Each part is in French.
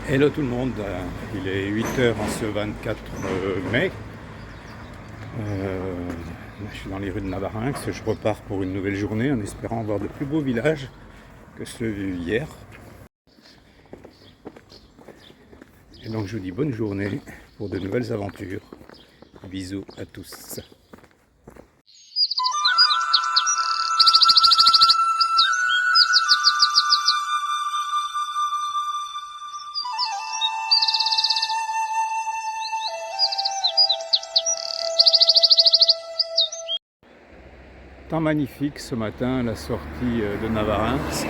Hello tout le monde, il est 8 h en ce 24 mai. Euh, je suis dans les rues de Navarinx, je repars pour une nouvelle journée en espérant voir de plus beaux villages que ceux vus hier. Et donc je vous dis bonne journée pour de nouvelles aventures. Bisous à tous. Temps magnifique ce matin à la sortie de Navarinx.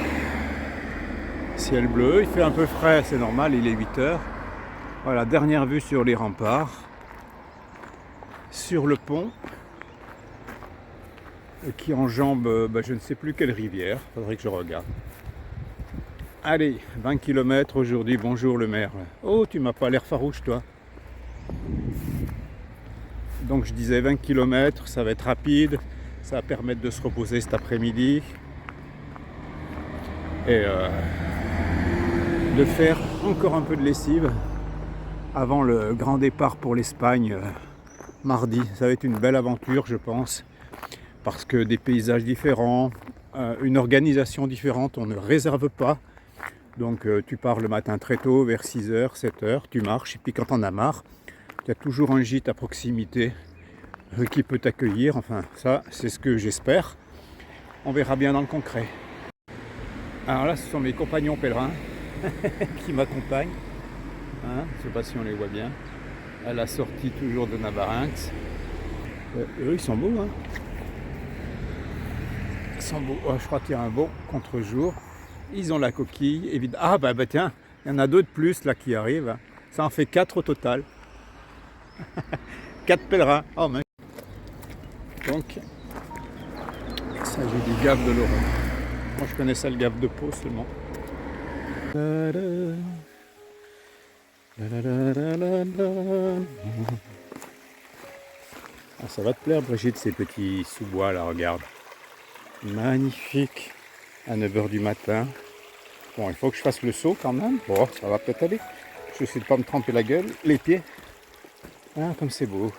Ciel bleu, il fait un peu frais, c'est normal, il est 8 h. Voilà, dernière vue sur les remparts, sur le pont qui enjambe je ne sais plus quelle rivière, faudrait que je regarde. Allez, 20 km aujourd'hui, bonjour le maire. Oh, tu m'as pas l'air farouche toi. Donc je disais 20 km, ça va être rapide, ça va permettre de se reposer cet après-midi et de faire encore un peu de lessive avant le grand départ pour l'Espagne mardi. Ça va être une belle aventure je pense, parce que des paysages différents, une organisation différente, on ne réserve pas. Donc tu pars le matin très tôt, vers 6 h, 7 h, tu marches, et puis quand on a marre, il y a toujours un gîte à proximité qui peut t'accueillir. Enfin, ça, c'est ce que j'espère. On verra bien dans le concret. Alors là, ce sont mes compagnons pèlerins qui m'accompagnent. Hein, je ne sais pas si on les voit bien. À la sortie toujours de Navarinx. Eux, ils sont beaux, hein. Ils sont beaux. Oh, je crois qu'il y a un bon contre-jour. Ils ont la coquille, évidemment. Ah, bah tiens, il y en a deux de plus là qui arrivent. Ça en fait 4 au total. 4 pèlerins. Oh, mais... Donc, il s'agit du gave de l'Orient. Moi, je connaissais le gave de Pau seulement. Ah, ça va te plaire, Brigitte, ces petits sous-bois là, regarde. Magnifique. À 9 h du matin. Bon, il faut que je fasse le saut quand même. Bon, ça va peut-être aller. Je sais de pas me tremper la gueule, les pieds. Ah, comme c'est beau.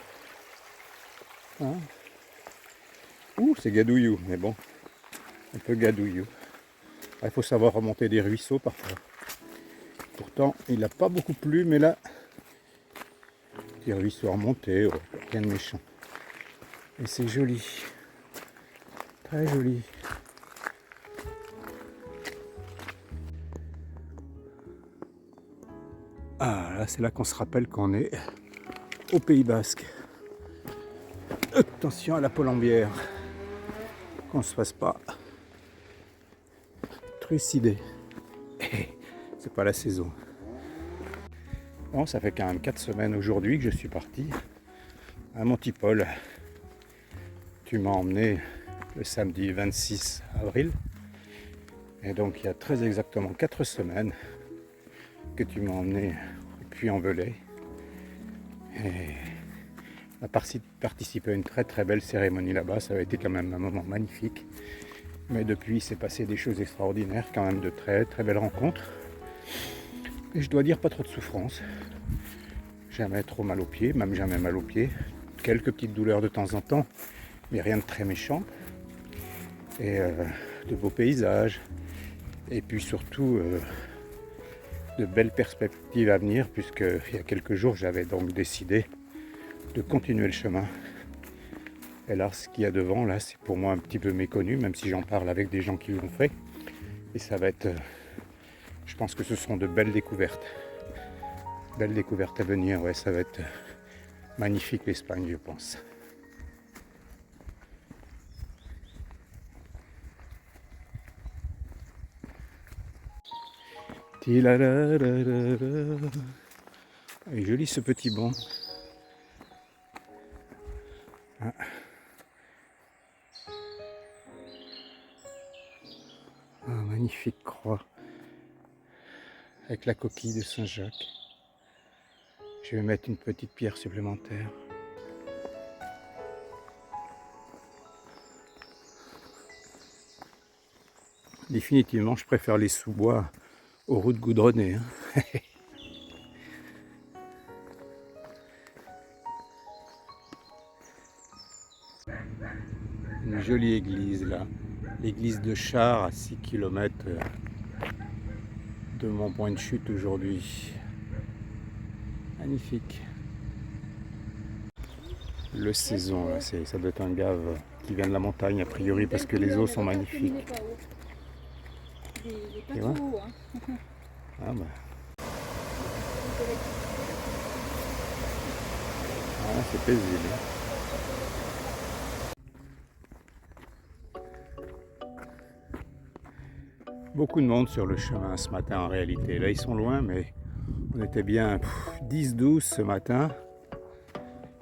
Ah. Ouh, c'est gadouillou, mais bon, un peu gadouillou. Il faut savoir remonter des ruisseaux parfois. Pourtant, il n'a pas beaucoup plu, mais là, des ruisseaux à remonter, oh, rien de méchant. Et c'est joli, très joli. Ah, là, c'est là qu'on se rappelle qu'on est au Pays Basque. Attention à la polambière, qu'on ne se fasse pas trucider. C'est pas la saison. Bon, ça fait quand même 4 semaines aujourd'hui que je suis parti à Montipol. Tu m'as emmené le samedi 26 avril. Et donc il y a très exactement 4 semaines que tu m'as emmené au Puy-en-Velay. Et on a participé à une très très belle cérémonie là-bas. Ça a été quand même un moment magnifique. Mais depuis, il s'est passé des choses extraordinaires, quand même de très très belles rencontres. Et je dois dire, pas trop de souffrance. Jamais trop mal aux pieds, même jamais mal aux pieds. Quelques petites douleurs de temps en temps, mais rien de très méchant. Et de beaux paysages. Et puis surtout, de belles perspectives à venir, puisque il y a quelques jours, j'avais donc décidé de continuer le chemin. Et là, ce qu'il y a devant, là, c'est pour moi un petit peu méconnu, même si j'en parle avec des gens qui l'ont fait. Et ça va être... je pense que ce seront de belles découvertes. Belles découvertes à venir, ouais, ça va être magnifique l'Espagne, je pense. Il est joli ce petit banc. Ah. Ah, magnifique croix avec la coquille de Saint-Jacques. Je vais mettre une petite pierre supplémentaire. Définitivement, je préfère les sous-bois aux routes goudronnées. Hein. jolie église là. L'église de Char à 6 km de mon point de chute aujourd'hui. Magnifique. Le saison, là, ça doit être un gave qui vient de la montagne a priori parce que les eaux sont magnifiques. Tu vois ? Ah bah. Ah, c'est paisible. Beaucoup de monde sur le chemin ce matin en réalité. Là ils sont loin mais on était bien 10-12 ce matin.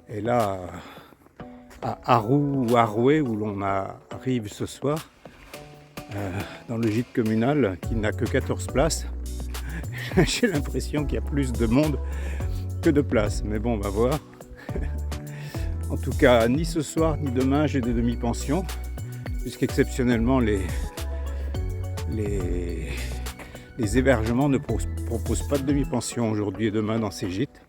Et là à Aroué où l'on arrive ce soir dans le gîte communal qui n'a que 14 places, j'ai l'impression qu'il y a plus de monde que de places. Mais bon on va voir. En tout cas ni ce soir ni demain j'ai des demi-pensions puisqu'exceptionnellement les hébergements ne proposent pas de demi-pension aujourd'hui et demain dans ces gîtes.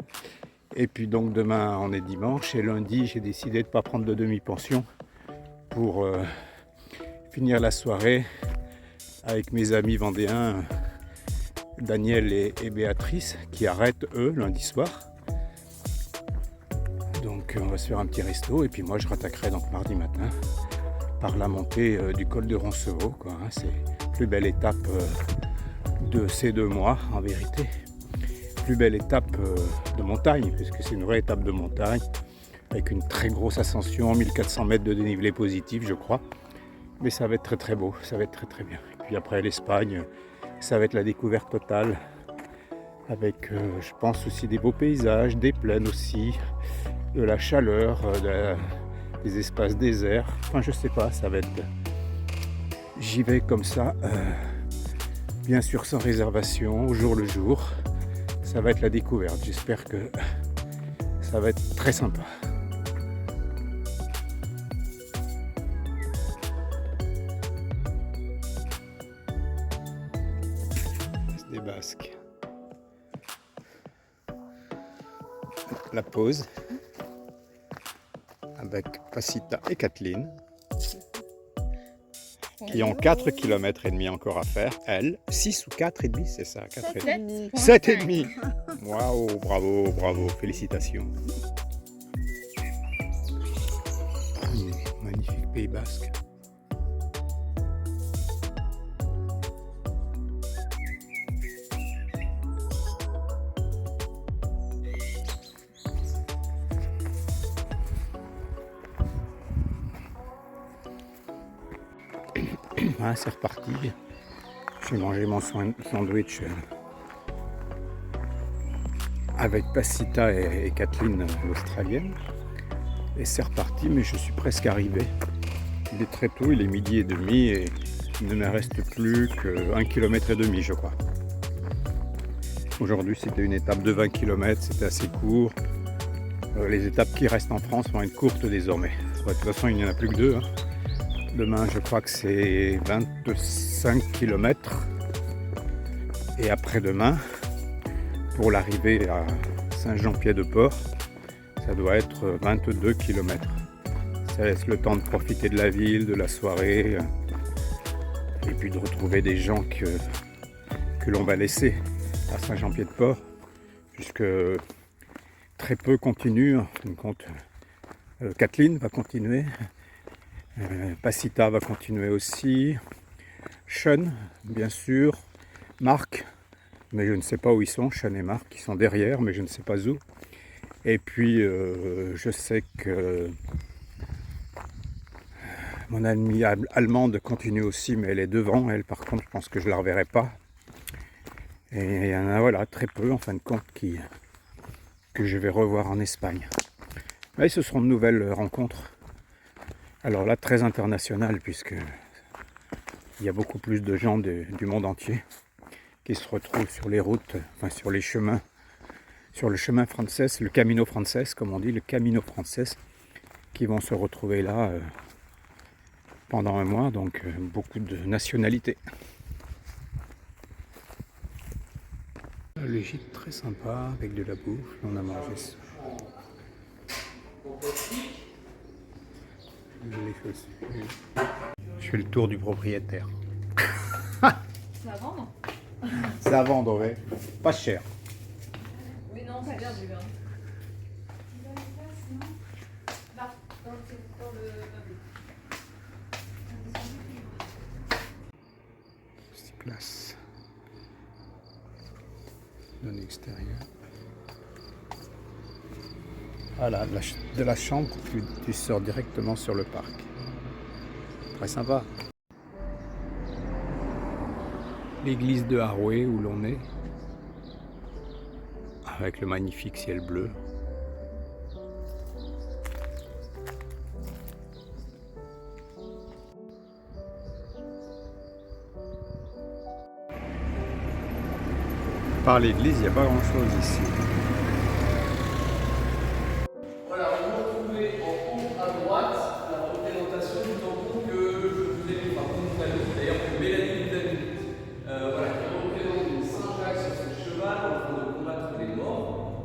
Et puis donc demain on est dimanche et lundi j'ai décidé de ne pas prendre de demi-pension pour finir la soirée avec mes amis vendéens Daniel et Béatrice qui arrêtent eux lundi soir. Donc on va se faire un petit resto et puis moi je rattaquerai donc mardi matin par la montée du col de Roncevaux, quoi, hein. C'est la plus belle étape de ces 2 mois en vérité. Plus belle étape de montagne, puisque c'est une vraie étape de montagne avec une très grosse ascension, 1400 mètres de dénivelé positif je crois. Mais ça va être très très beau, ça va être très très bien. Et puis après l'Espagne, ça va être la découverte totale avec je pense aussi des beaux paysages, des plaines aussi, de la chaleur, des espaces déserts, enfin je sais pas, ça va être... J'y vais comme ça, bien sûr sans réservation, au jour le jour. Ça va être la découverte, j'espère que ça va être très sympa. Des Basques. La pause avec Pasita et Kathleen qui ont 4 km et demi encore à faire. Elles, 6 ou 4 et demi, c'est ça, 4 et demi. 7 et demi. Waouh, bravo, bravo, félicitations. Magnifique Pays Basque. Ah, c'est reparti. J'ai mangé mon sandwich avec Pasita et Kathleen, l'Australienne. Et c'est reparti, mais je suis presque arrivé. Il est très tôt, il est 12h30 et il ne me reste plus qu'1,5 km je crois. Aujourd'hui c'était une étape de 20 km, c'était assez court. Les étapes qui restent en France vont être courtes désormais. De toute façon il n'y en a plus que 2. Demain, je crois que c'est 25 km. Et après-demain, pour l'arrivée à Saint-Jean-Pied-de-Port, ça doit être 22 km. Ça laisse le temps de profiter de la ville, de la soirée, et puis de retrouver des gens que l'on va laisser à Saint-Jean-Pied-de-Port, puisque très peu continuent. En fin de compte, Kathleen va continuer. Pasita va continuer aussi, Sean bien sûr, Marc, mais je ne sais pas où ils sont, Sean et Marc, ils sont derrière, mais je ne sais pas où. Et puis je sais que mon amie allemande continue aussi, mais elle est devant, elle par contre je pense que je ne la reverrai pas. Et il y en a voilà, très peu en fin de compte que je vais revoir en Espagne. Mais ce seront de nouvelles rencontres. Alors là, très international, puisque il y a beaucoup plus de gens du monde entier qui se retrouvent sur les routes, enfin sur les chemins, sur le chemin français, le Camino Frances, comme on dit, le Camino Frances, qui vont se retrouver là pendant un mois, donc beaucoup de nationalités. Le gîte très sympa, avec de la bouffe, on a mangé ça. Les chaussures. Je fais le tour du propriétaire. C'est à vendre? C'est à vendre, ouais. Pas cher. Oui, non, c'est bien du bien. Là, dans le meuble. Petite place. De l'extérieur. Voilà, de la chambre, tu sors directement sur le parc. Très sympa. L'église de Haroué où l'on est, avec le magnifique ciel bleu. Par l'église, il n'y a pas grand chose ici. Voilà, on va retrouver en haut à droite la représentation du tampon que je vous ai mis par contre tout à l'heure, d'ailleurs que Mélanie nous a mis. Voilà, qui représente une Saint-Jacques sur son cheval en train de combattre les morts.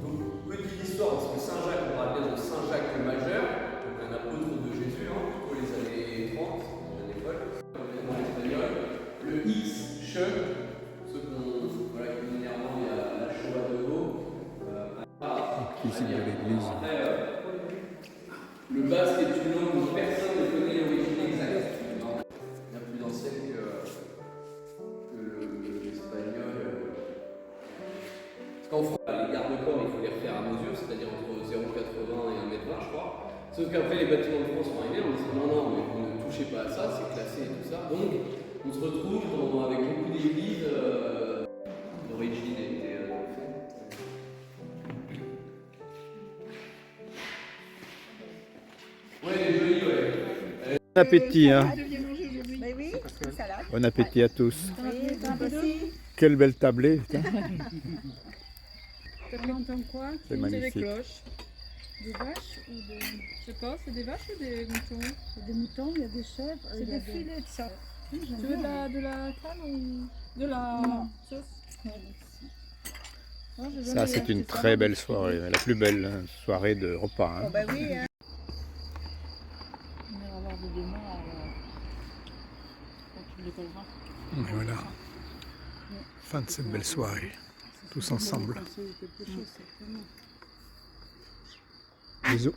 Donc, petite histoire, parce que Saint-Jacques, on parle bien de Saint-Jacques le Majeur, donc un apôtre de Jésus, plutôt les années 30, les années folles, dans l'espagnol. Le X, Chug, ceux qu'on, voilà, qui dernièrement il y a la Shoah de Haut. Ici de l'église. Le basque est une langue dont personne ne connaît l'origine exacte. Bien plus ancienne que l'espagnol. Parce qu'en France, les garde-corps, il faut les refaire à mesure, c'est-à-dire entre 0,80 et 1,20 m, je crois. Sauf qu'après, les bâtiments de France sont arrivés, on dit non, mais vous ne touchez pas à ça, c'est classé et tout ça. Donc, on se retrouve avec beaucoup d'églises d'origine et ouais, elle est jolie, ouais. Bon appétit, hein. Mais oui, salade. Bon appétit à tous. Oui, un petit. Quelle belle tablée, putain. Ça t'entends quoi? C'est magnifique. Des cloches. Des vaches ou des... Je sais pas, c'est des vaches ou des moutons? Il y a des moutons, il y a des chèvres. C'est des filets de ça. Oui, Tu veux de la crème ou de la sauce? Non, j'ai Ça, jamais c'est acheté une ça. très belle soirée. La plus belle soirée de repas. Hein. Oh, bah oui, hein. On ira voir des démons quand tu décolleras. Et voilà. Fin de cette belle soirée. Tous ensemble. Bisous.